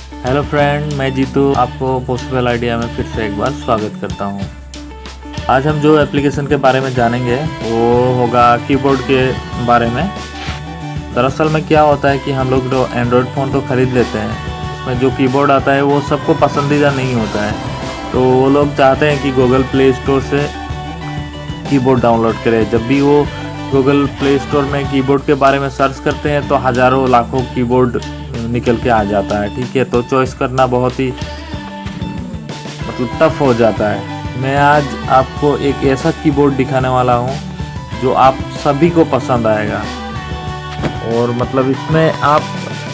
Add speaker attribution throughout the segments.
Speaker 1: Hello friend, मैं जीतू आपको possible idea में फिर से एक बार स्वागत करता हूँ। आज हम जो एप्लीकेशन के बारे में जानेंगे वो होगा कीबोर्ड के बारे में। दरअसल में क्या होता है कि हम लोग जो एंड्रॉयड फ़ोन तो ख़रीद लेते हैं, उसमें जो कीबोर्ड आता है वो सबको पसंदीदा नहीं होता है। तो वो लोग चाहते हैं कि गूगल प्ले स्टोर से कीबोर्ड डाउनलोड करें। जब भी वो गूगल प्ले स्टोर में कीबोर्ड के बारे में सर्च करते हैं तो हज़ारों लाखों कीबोर्ड निकल के आ जाता है। ठीक है, तो चॉइस करना बहुत ही मतलब टफ हो जाता है। मैं आज आपको एक ऐसा कीबोर्ड दिखाने वाला हूँ जो आप सभी को पसंद आएगा, और मतलब इसमें आप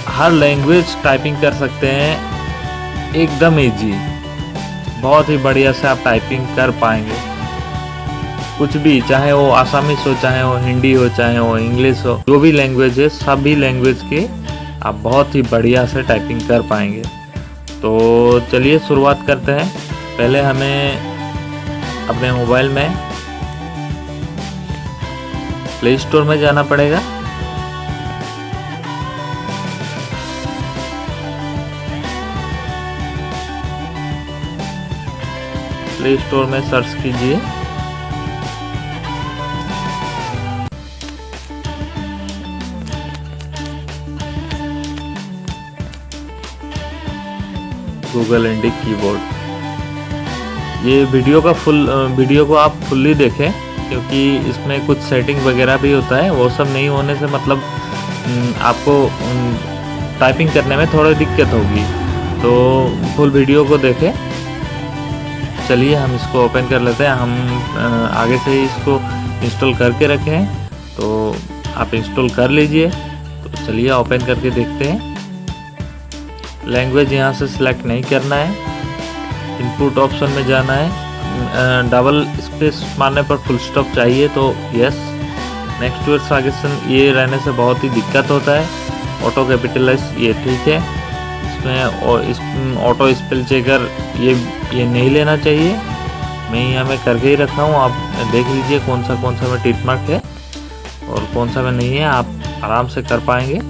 Speaker 1: हर लैंग्वेज टाइपिंग कर सकते हैं, एकदम इजी, बहुत ही बढ़िया से आप टाइपिंग कर पाएंगे। कुछ भी, चाहे वो आसामीस हो, चाहे वो हिंदी हो, चाहे वो इंग्लिश हो, जो भी लैंग्वेज है सभी लैंग्वेज के आप बहुत ही बढ़िया से टाइपिंग कर पाएंगे। तो चलिए शुरुआत करते हैं। पहले हमें अपने मोबाइल में प्ले स्टोर में जाना पड़ेगा। प्ले स्टोर में सर्च कीजिए गूगल इंडिक कीबोर्ड। ये वीडियो को आप फुल्ली देखें, क्योंकि इसमें कुछ सेटिंग वगैरह भी होता है। वो सब नहीं होने से मतलब आपको टाइपिंग करने में थोड़ी दिक्कत होगी, तो फुल वीडियो को देखें। चलिए हम इसको ओपन कर लेते हैं। हम आगे से ही इसको इंस्टॉल करके रखे हैं, तो आप इंस्टॉल कर लीजिए। तो चलिए ओपन करके देखते हैं। लैंग्वेज यहाँ से सिलेक्ट नहीं करना है, इनपुट ऑप्शन में जाना है। डबल स्पेस मारने पर फुल स्टॉप चाहिए तो यस। नेक्स्ट वर्ड सजेशन ये रहने से बहुत ही दिक्कत होता है। ऑटो कैपिटलाइज ये ठीक है। इसमें ऑटो स्पेल चेकर ये नहीं लेना चाहिए। मैं यहाँ में करके ही रखा हूँ, आप देख लीजिए कौन सा में टिक मार्क है और कौन सा में नहीं है, आप आराम से कर पाएंगे।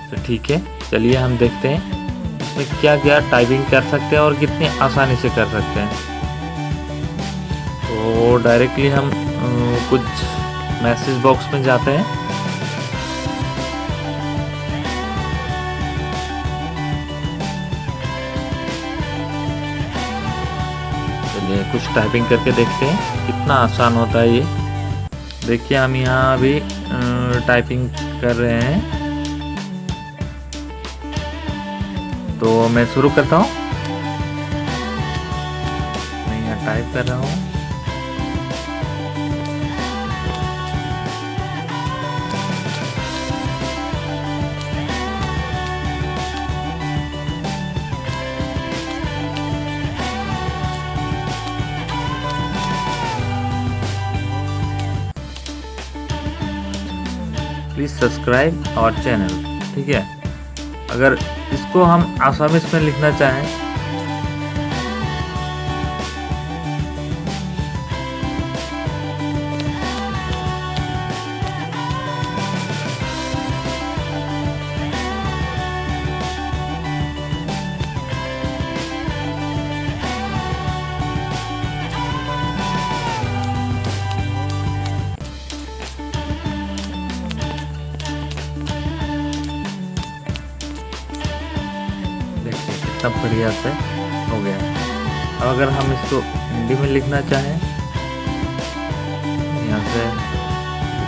Speaker 1: तो ठीक है, चलिए हम देखते हैं इसमें क्या क्या टाइपिंग कर सकते हैं और कितनी आसानी से कर सकते हैं। तो डायरेक्टली हम कुछ मैसेज बॉक्स में जाते हैं। चलिए कुछ टाइपिंग करके देखते हैं कितना आसान होता है ये। देखिए हम यहाँ अभी टाइपिंग कर रहे हैं, तो मैं शुरू करता हूँ। मैं यहाँ टाइप कर रहा हूँ। Please subscribe our channel. ठीक है, अगर इसको हम आसामीस में लिखना चाहें कितना बढ़िया से हो गया। अब अगर हम इसको हिंदी में लिखना चाहें, यहाँ से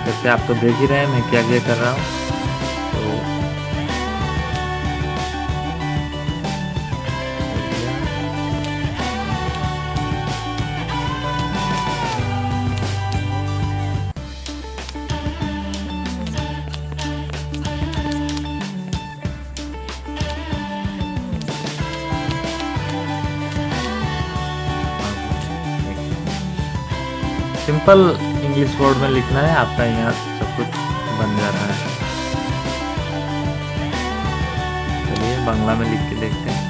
Speaker 1: करके आप तो देख ही रहे हैं मैं क्या क्या कर रहा हूँ। तो सिंपल इंग्लिश वर्ड में लिखना है, आपका यहाँ सब कुछ बन जा रहा है। चलिए बांग्ला में लिख के देखते हैं।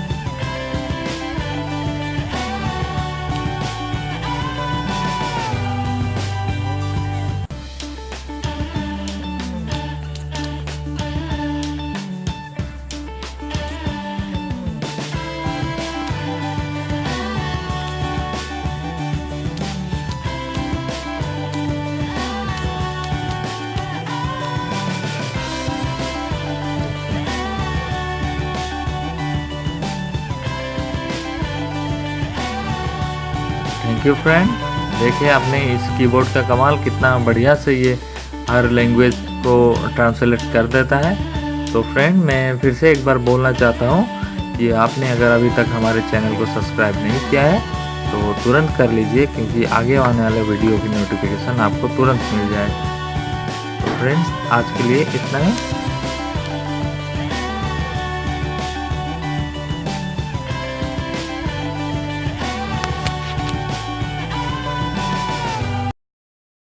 Speaker 1: Thank you friend. देखिए आपने इस कीबोर्ड का कमाल, कितना बढ़िया से ये हर लैंग्वेज को ट्रांसलेट कर देता है। तो फ्रेंड मैं फिर से एक बार बोलना चाहता हूँ कि आपने अगर अभी तक हमारे चैनल को सब्सक्राइब नहीं किया है तो तुरंत कर लीजिए, क्योंकि आगे आने वाले वीडियो की नोटिफिकेशन आपको तुरंत मिल जाए। तो फ्रेंड्स आज के लिए इतना ही।